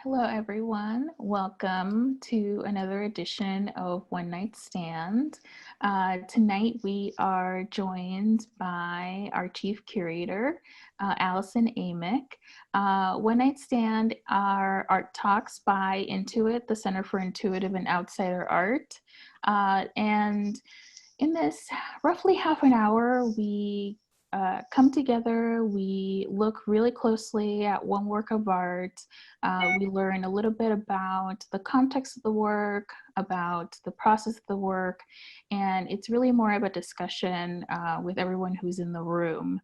Hello, everyone. Welcome to another edition of One Night Stand. Tonight, we are joined by our chief curator, Alison Amick. One Night Stand are art talks by Intuit, the Center for Intuitive and Outsider Art. And in this roughly half an hour, we come together, we look really closely at one work of art, we learn a little bit about the context of the work, about the process of the work, and it's really more of a discussion with everyone who's in the room.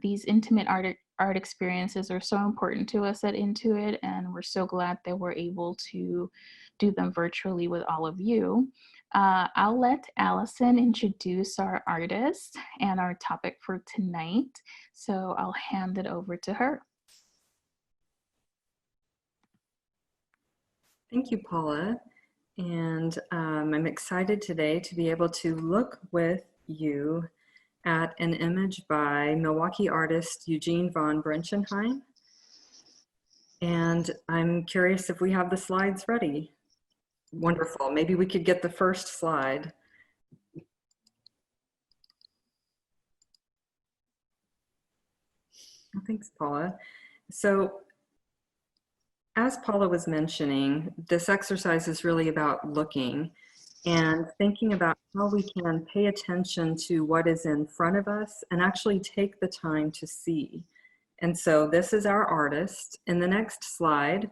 These intimate art experiences are so important to us at Intuit, and we're so glad that we're able to do them virtually with all of you. I'll let Alison introduce our artist and our topic for tonight. So I'll hand it over to her. Thank you, Paula. And I'm excited today to be able to look with you at an image by Milwaukee artist Eugene Von Bruenchenhein. And I'm curious if we have the slides ready. Wonderful. Maybe we could get the first slide. Thanks, Paula. So as Paula was mentioning, this exercise is really about looking and thinking about how we can pay attention to what is in front of us and actually take the time to see. And so this is our artist. In the next slide,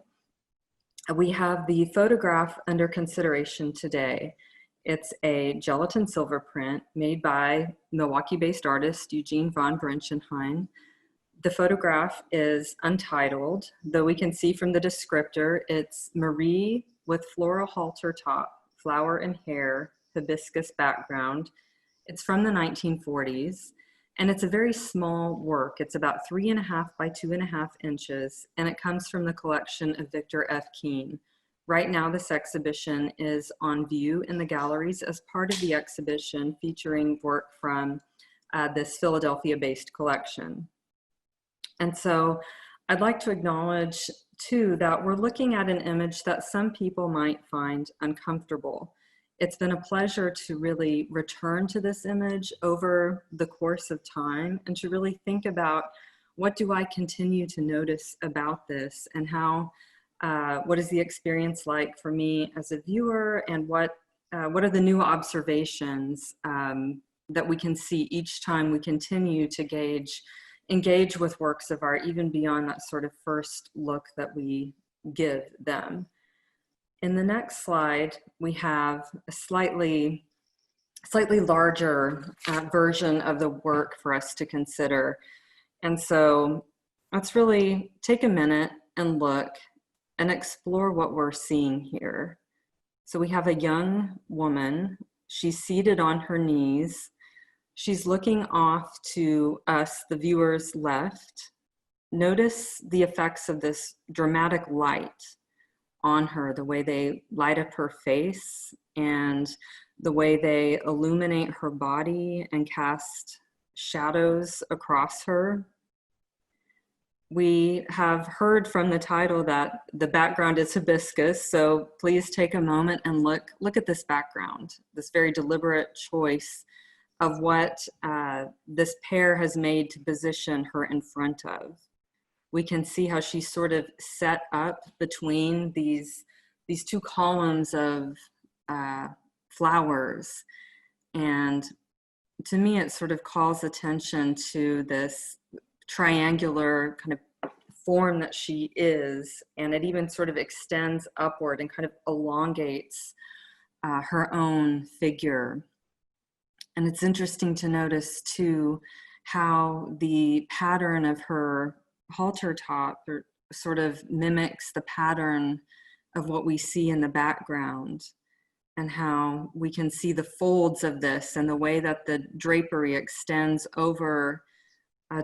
we have the photograph under consideration today. It's a gelatin silver print made by Milwaukee-based artist Eugene Von Bruenchenhein. The photograph is Untitled, though we can see from the descriptor, it's Marie with Floral Halter top, flower and hair, Hibiscus background. It's from the 1940s, and it's a very small work. It's about 3.5 by 2.5 inches, and it comes from the collection of Victor F. Keane. Right now, this exhibition is on view in the galleries as part of the exhibition featuring work from this Philadelphia-based collection. And so I'd like to acknowledge too that we're looking at an image that some people might find uncomfortable. It's been a pleasure to really return to this image over the course of time and to really think about what do I continue to notice about this and how, what is the experience like for me as a viewer, and what are the new observations that we can see each time we continue to engage with works of art, even beyond that sort of first look that we give them. In the next slide, we have a slightly larger version of the work for us to consider. And so let's really take a minute and look and explore what we're seeing here. So we have a young woman. She's seated on her knees. She's looking off to us, the viewers left. Notice the effects of this dramatic light on her, the way they light up her face and the way they illuminate her body and cast shadows across her. We have heard from the title that the background is hibiscus, so please take a moment and look at this background, this very deliberate choice of what this pair has made to position her in front of. We can see how she's sort of set up between these two columns of flowers. And to me, it sort of calls attention to this triangular kind of form that she is, and it even sort of extends upward and kind of elongates her own figure. And it's interesting to notice too how the pattern of her halter top sort of mimics the pattern of what we see in the background, and how we can see the folds of this and the way that the drapery extends over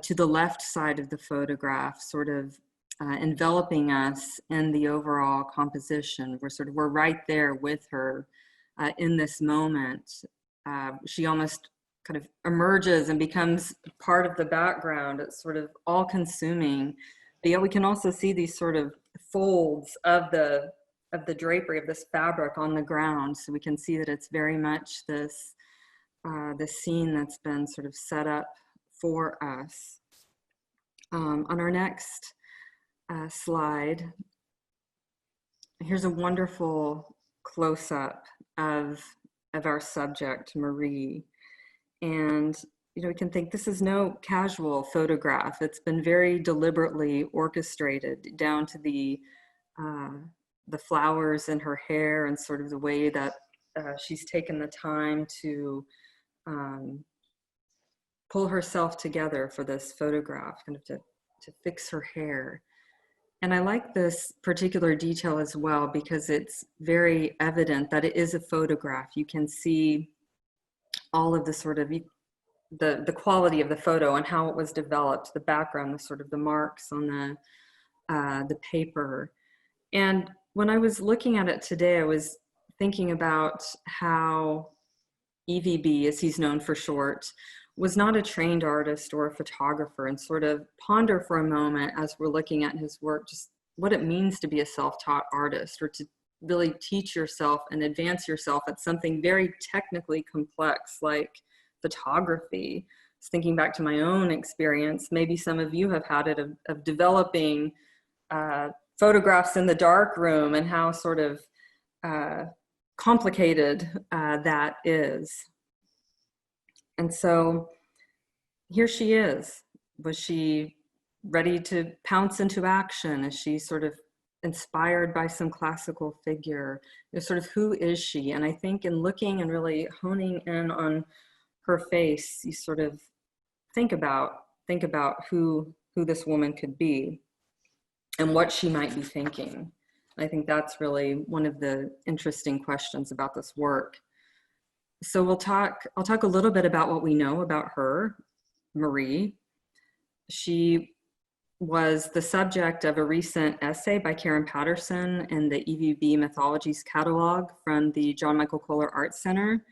to the left side of the photograph, sort of enveloping us in the overall composition. We're right there with her in this moment. She almost kind of emerges and becomes part of the background. It's sort of all consuming. But yet we can also see these sort of folds of the drapery of this fabric on the ground. So we can see that it's very much this scene that's been sort of set up for us. On our next slide, here's a wonderful close-up of our subject, Marie. And we can think this is no casual photograph. It's been very deliberately orchestrated down to the flowers in her hair and sort of the way that she's taken the time to pull herself together for this photograph, kind of to fix her hair. And I like this particular detail as well because it's very evident that it is a photograph. You can see all of the sort of the quality of the photo and how it was developed, the background, the sort of the marks on the paper. And when I was looking at it today, I was thinking about how EVB, as he's known for short, was not a trained artist or a photographer, and sort of ponder for a moment as we're looking at his work, just what it means to be a self-taught artist, or to really teach yourself and advance yourself at something very technically complex like photography. I was thinking back to my own experience. Maybe some of you have had it of developing photographs in the dark room and how sort of complicated that is. And so here she is. Was she ready to pounce into action? Is she sort of inspired by some classical figure? Sort of who is she? And I think in looking and really honing in on her face, you sort of think about who this woman could be and what she might be thinking. I think that's really one of the interesting questions about this work. So I'll talk a little bit about what we know about her, Marie. She was the subject of a recent essay by Karen Patterson in the EVB Mythologies catalog from the John Michael Kohler Art Center,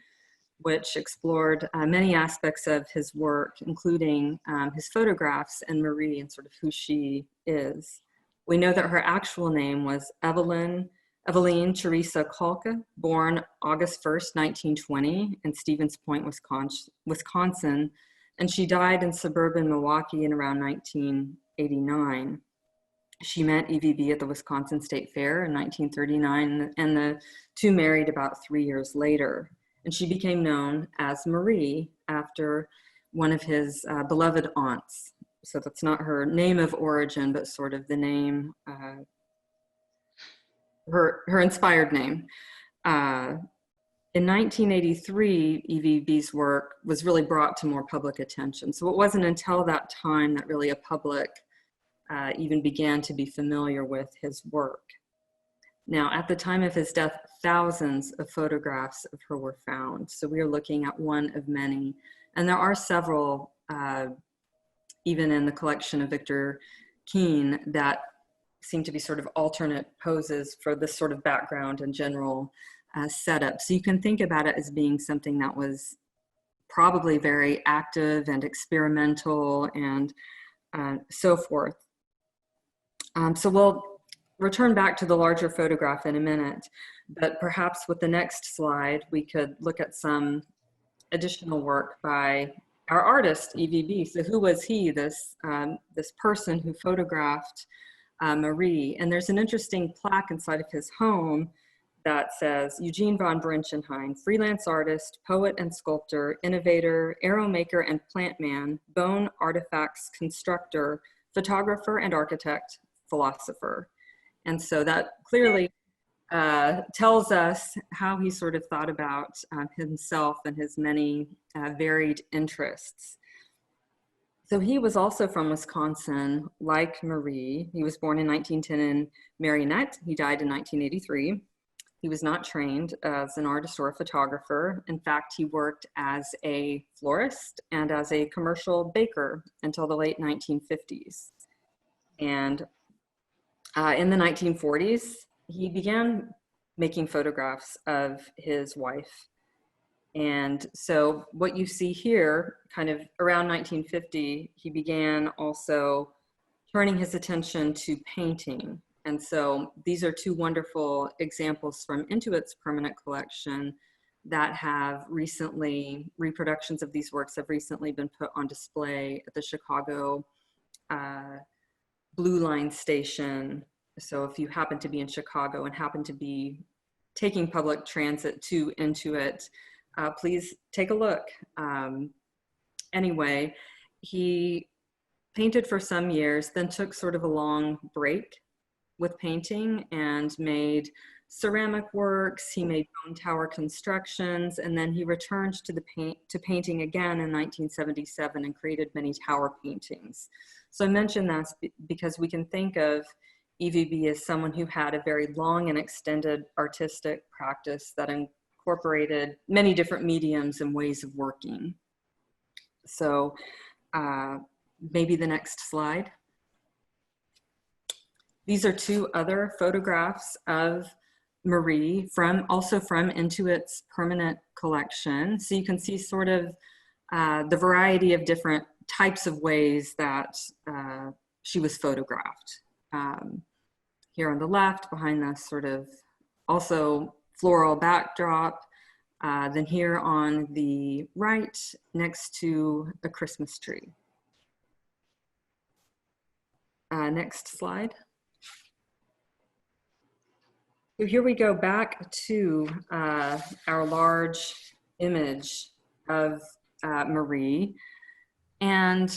which explored many aspects of his work, including his photographs and Marie and sort of who she is. We know that her actual name was Eveline Teresa Kalka, born August 1st, 1920 in Stevens Point, Wisconsin, and she died in suburban Milwaukee in around 1989. She met EVB at the Wisconsin State Fair in 1939, and the two married about 3 years later. And she became known as Marie after one of his beloved aunts. So that's not her name of origin, but sort of the name, her inspired name. In 1983, EVB's work was really brought to more public attention. So it wasn't until that time that really a public even began to be familiar with his work. Now, at the time of his death, thousands of photographs of her were found. So we are looking at one of many. And there are several, even in the collection of Victor Keane, that seem to be sort of alternate poses for this sort of background and general setup. So you can think about it as being something that was probably very active and experimental and so forth. So we'll return back to the larger photograph in a minute, but perhaps with the next slide, we could look at some additional work by our artist, EVB. So who was he, this person who photographed Marie? And there's an interesting plaque inside of his home that says, Eugene Von Bruenchenhein, freelance artist, poet and sculptor, innovator, arrow maker and plant man, bone artifacts constructor, photographer and architect, philosopher. And so that clearly tells us how he sort of thought about himself and his many varied interests. So he was also from Wisconsin, like Marie. He was born in 1910 in Marionette. He died in 1983. He was not trained as an artist or a photographer. In fact, he worked as a florist and as a commercial baker until the late 1950s. And in the 1940s, he began making photographs of his wife. And so what you see here, kind of around 1950, he began also turning his attention to painting And so these are two wonderful examples from Intuit's permanent collection that have recently, reproductions of these works have recently been put on display at the Chicago Blue Line station. So if you happen to be in Chicago and happen to be taking public transit to Intuit, please take a look. Anyway, he painted for some years, then took sort of a long break with painting and made ceramic works. He made bone tower constructions, and then he returned to painting again in 1977 and created many tower paintings. So I mention that because we can think of EVB as someone who had a very long and extended artistic practice that incorporated many different mediums and ways of working. So maybe the next slide. These are two other photographs of Marie, also from Intuit's permanent collection. So you can see sort of the variety of different types of ways that she was photographed. Here on the left, behind the sort of also floral backdrop, then here on the right, next to a Christmas tree. Next slide. So here we go back to our large image of Marie. And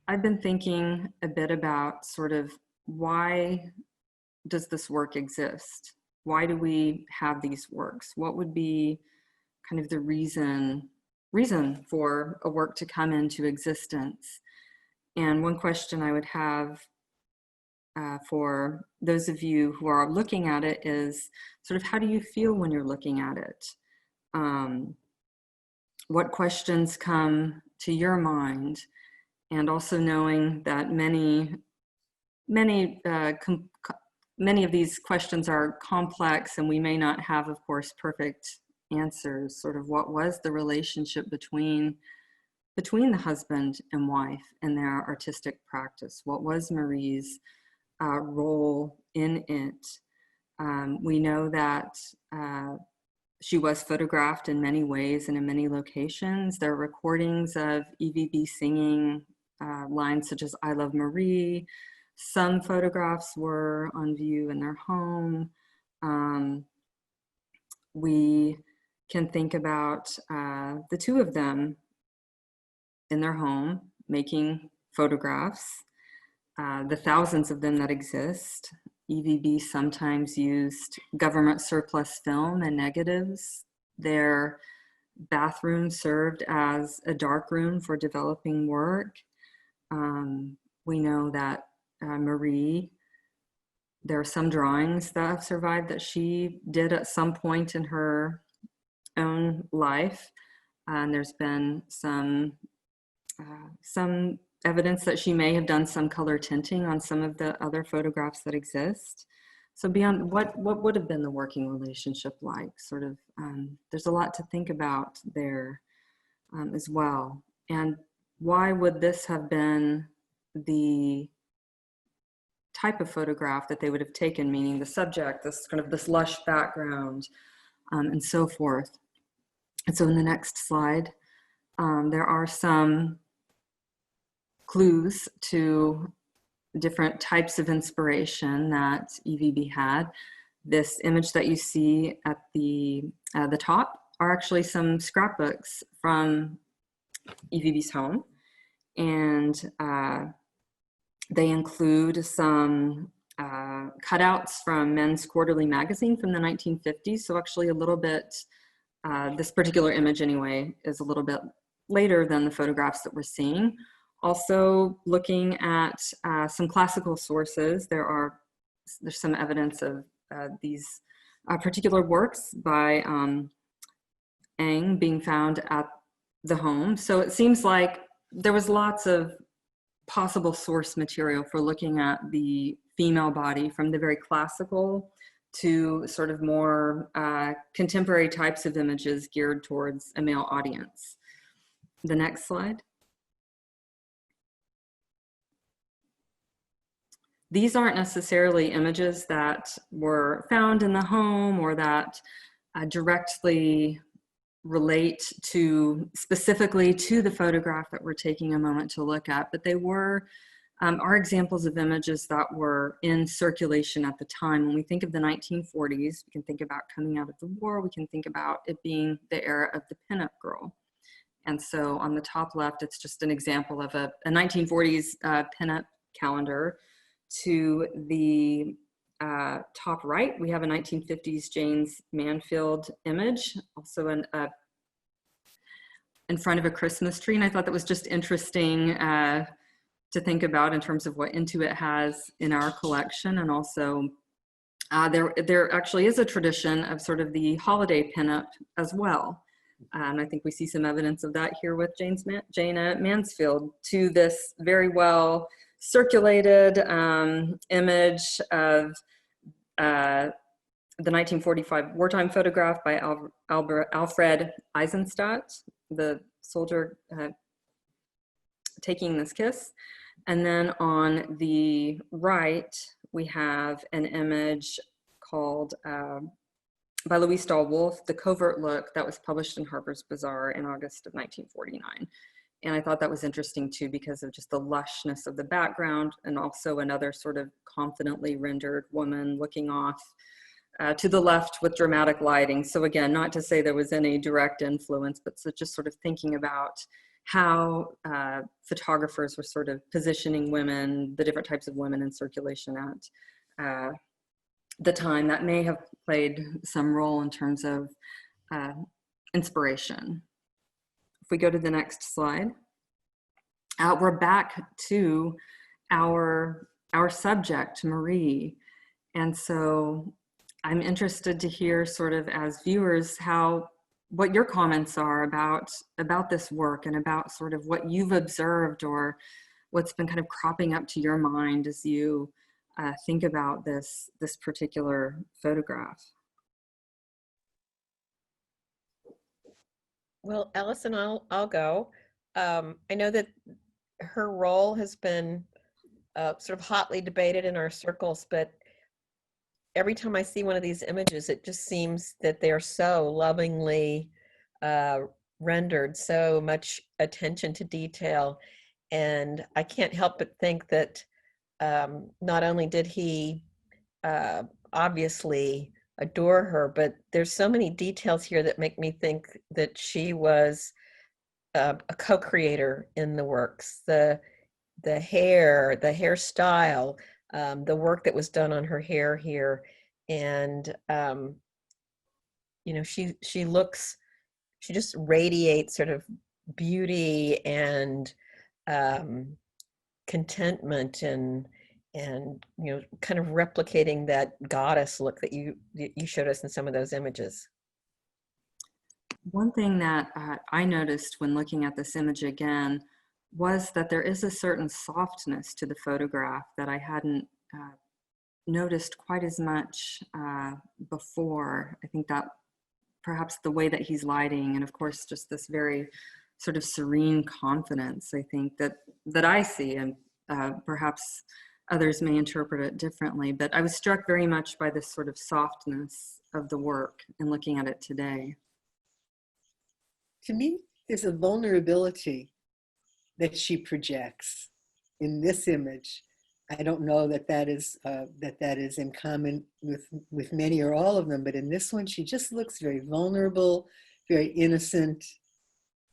I've been thinking a bit about sort of why does this work exist? Why do we have these works? What would be kind of the reason for a work to come into existence? And one question I would have for those of you who are looking at it is sort of, how do you feel when you're looking at it? What questions come to your mind? And also knowing that many of these questions are complex, and we may not have, of course, perfect answers. Sort of, what was the relationship between the husband and wife and their artistic practice? What was Marie's role in it? We know that she was photographed in many ways and in many locations. There are recordings of EVB singing lines such as "I love Marie." Some photographs were on view in their home. We can think about the two of them in their home making photographs, the thousands of them that exist. EVB sometimes used government surplus film and negatives. Their bathroom served as a darkroom for developing work. We know that Marie, there are some drawings that have survived that she did at some point in her own life. And there's been some evidence that she may have done some color tinting on some of the other photographs that exist. So beyond what would have been the working relationship like? Sort of, there's a lot to think about there as well. And why would this have been the type of photograph that they would have taken, meaning the subject, this lush background, and so forth. And so in the next slide, there are some clues to different types of inspiration that EVB had. This image that you see at the top are actually some scrapbooks from EVB's home. And they include some cutouts from Men's Quarterly magazine from the 1950s. So actually a little bit, this particular image anyway, is a little bit later than the photographs that we're seeing. Also looking at some classical sources, there's some evidence of these particular works by Eng being found at the home. So it seems like there was lots of possible source material for looking at the female body, from the very classical to sort of more contemporary types of images geared towards a male audience. The next slide. these aren't necessarily images that were found in the home or that directly relate to specifically to the photograph that we're taking a moment to look at, but they are examples of images that were in circulation at the time. When we think of the 1940s, we can think about coming out of the war, we can think about it being the era of the pinup girl. And so on the top left, it's just an example of a 1940s pinup calendar. To the top right, we have a 1950s James Mansfield image, also in front of a Christmas tree. And I thought that was just interesting to think about in terms of what Intuit has in our collection. And also there actually is a tradition of sort of the holiday pinup as well. And I think we see some evidence of that here with Jana Mansfield, to this very well circulated image of the 1945 wartime photograph by Alfred Eisenstadt, the soldier taking this kiss. And then on the right, we have an image called by Louise Dahl Wolf, The Covert Look, that was published in Harper's Bazaar in August of 1949. And I thought that was interesting too, because of just the lushness of the background, and also another sort of confidently rendered woman looking off to the left with dramatic lighting. So again, not to say there was any direct influence, but so just sort of thinking about how photographers were sort of positioning women, the different types of women in circulation at the time, that may have played some role in terms of inspiration. If we go to the next slide, we're back to our subject, Marie. And so I'm interested to hear, sort of as viewers, what your comments are about this work, and about sort of what you've observed, or what's been kind of cropping up to your mind as you think about this particular photograph. Well, Alison, I'll go. I know that her role has been sort of hotly debated in our circles, but every time I see one of these images, it just seems that they're so lovingly rendered, so much attention to detail. And I can't help but think that not only did he obviously adore her, but there's so many details here that make me think that she was a co-creator in the works. The hair, the hairstyle, the work that was done on her hair here, and you know, she just radiates sort of beauty and contentment, and you know, kind of replicating that goddess look that you showed us in some of those images. One thing that I noticed when looking at this image again was that there is a certain softness to the photograph that I hadn't noticed quite as much before. I think that perhaps the way that he's lighting, and of course just this very sort of serene confidence, I think that I see, and perhaps others may interpret it differently, but I was struck very much by this sort of softness of the work in looking at it today. To me, there's a vulnerability that she projects in this image. I don't know that that is in common with many or all of them, but in this one, she just looks very vulnerable, very innocent,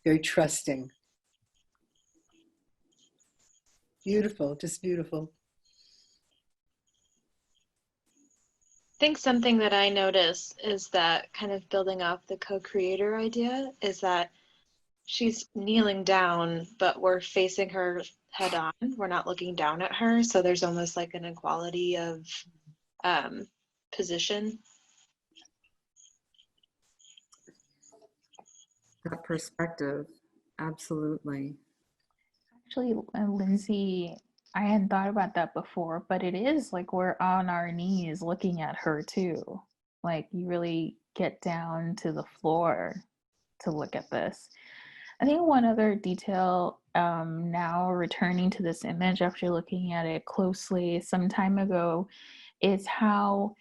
very trusting. Beautiful, just beautiful. I think something that I notice is that, kind of building off the co-creator idea, is that she's kneeling down, but we're facing her head on. We're not looking down at her. So there's almost like an equality of position. That perspective, absolutely. Actually, Lindsay, I hadn't thought about that before, but it is like we're on our knees looking at her too. Like, you really get down to the floor to look at this. I think one other detail, now returning to this image after looking at it closely some time ago, is how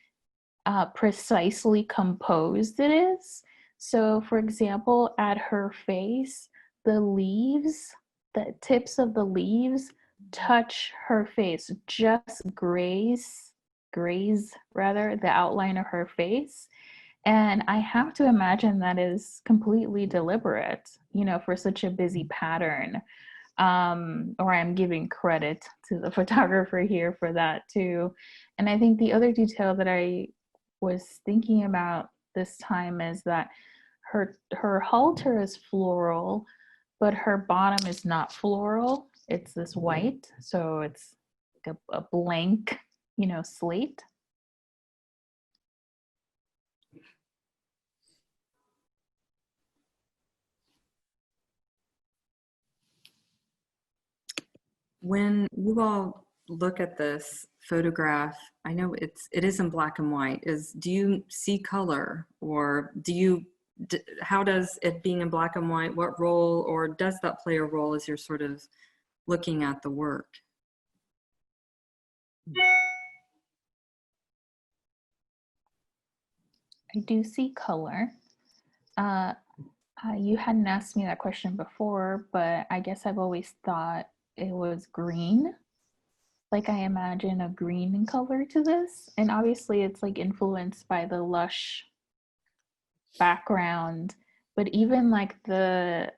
precisely composed it is. So, for example, at her face, the leaves, the tips of the leaves touch her face, just graze rather, the outline of her face. And I have to imagine that is completely deliberate, you know, for such a busy pattern. Or I'm giving credit to the photographer here for that too. And I think the other detail that I was thinking about this time is that her halter is floral, but her bottom is not floral. It's this white, so it's like a blank, you know, slate. When you all look at this photograph, I know it is in black and white. Do you see color, or how does it being in black and white, what role, or does that play a role as you're sort of looking at the work? I do see color. You hadn't asked me that question before, but I guess I've always thought it was green. Like I imagine a green color to this. And obviously it's like influenced by the lush background, but even like the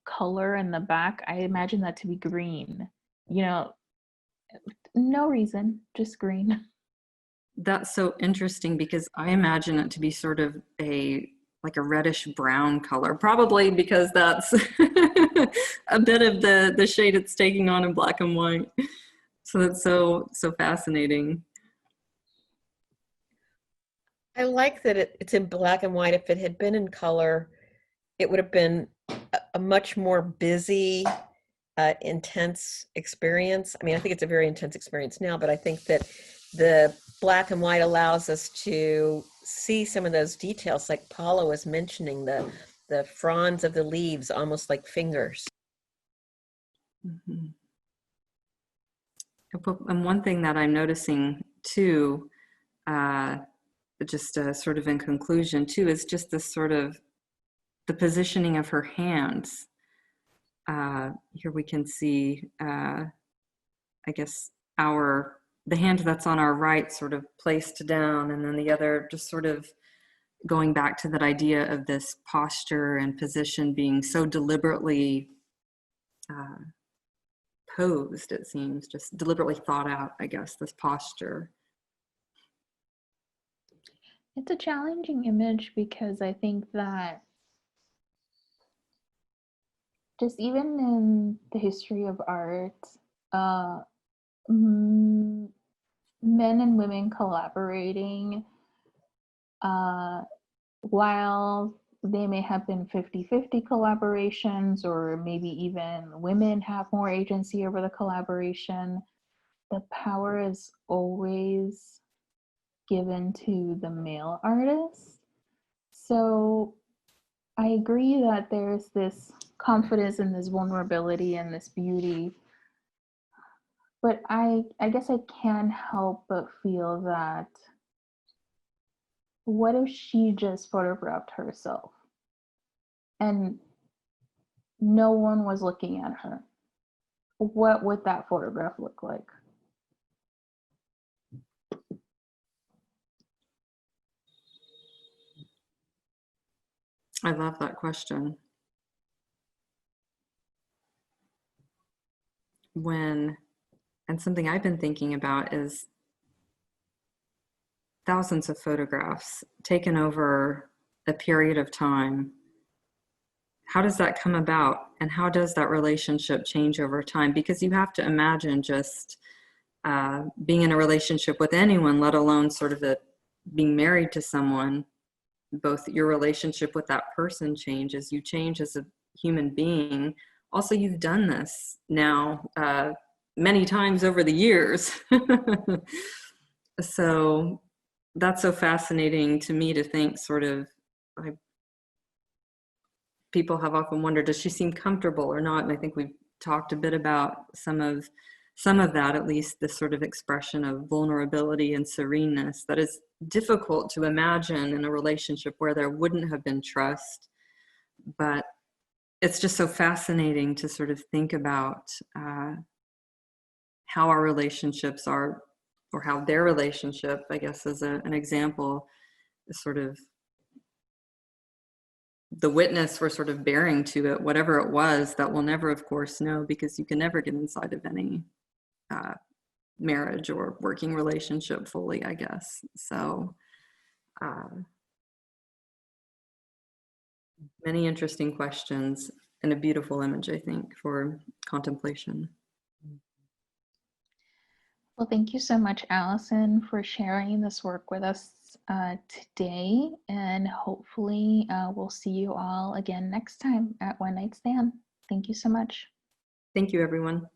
color in the back, I imagine that to be green. You know, no reason, just green. That's so interesting because I imagine it to be sort of like a reddish brown color, probably because that's a bit of the shade it's taking on in black and white. So that's so fascinating. I like that it's in black and white. If it had been in color, it would have been a much more busy, intense experience. I mean, I think it's a very intense experience now, but I think that the black and white allows us to see some of those details, like Paula was mentioning, the fronds of the leaves, almost like fingers. Mm-hmm. And one thing that I'm noticing too, just sort of in conclusion too, is just this sort of the positioning of her hands. Here we can see, I guess, the hand that's on our right sort of placed down, and then the other just sort of going back to that idea of this posture and position being so deliberately posed, it seems, just deliberately thought out, I guess, this posture. It's a challenging image because I think that just even in the history of art, men and women collaborating, while they may have been 50-50 collaborations, or maybe even women have more agency over the collaboration, the power is always given to the male artist. So I agree that there's this confidence and this vulnerability and this beauty, but I guess I can't help but feel that what if she just photographed herself and no one was looking at her? What would that photograph look like? I love that question. And something I've been thinking about is thousands of photographs taken over a period of time. How does that come about? And how does that relationship change over time? Because you have to imagine just being in a relationship with anyone, let alone sort of being married to someone. Both your relationship with that person changes, you change as a human being. Also, you've done this now many times over the years. So that's so fascinating to me to think, sort of, people have often wondered, does she seem comfortable or not? And I think we've talked a bit about some of that, at least this sort of expression of vulnerability and sereneness that is difficult to imagine in a relationship where there wouldn't have been trust. But it's just so fascinating to sort of think about how our relationships are, or how their relationship, I guess, as an example, is sort of the witness we're sort of bearing to it, whatever it was, that we'll never, of course, know, because you can never get inside of any marriage or working relationship fully, I guess. So many interesting questions and a beautiful image, I think, for contemplation. Well, thank you so much, Allison, for sharing this work with us today. And hopefully we'll see you all again next time at One Night Stand. Thank you so much. Thank you, everyone.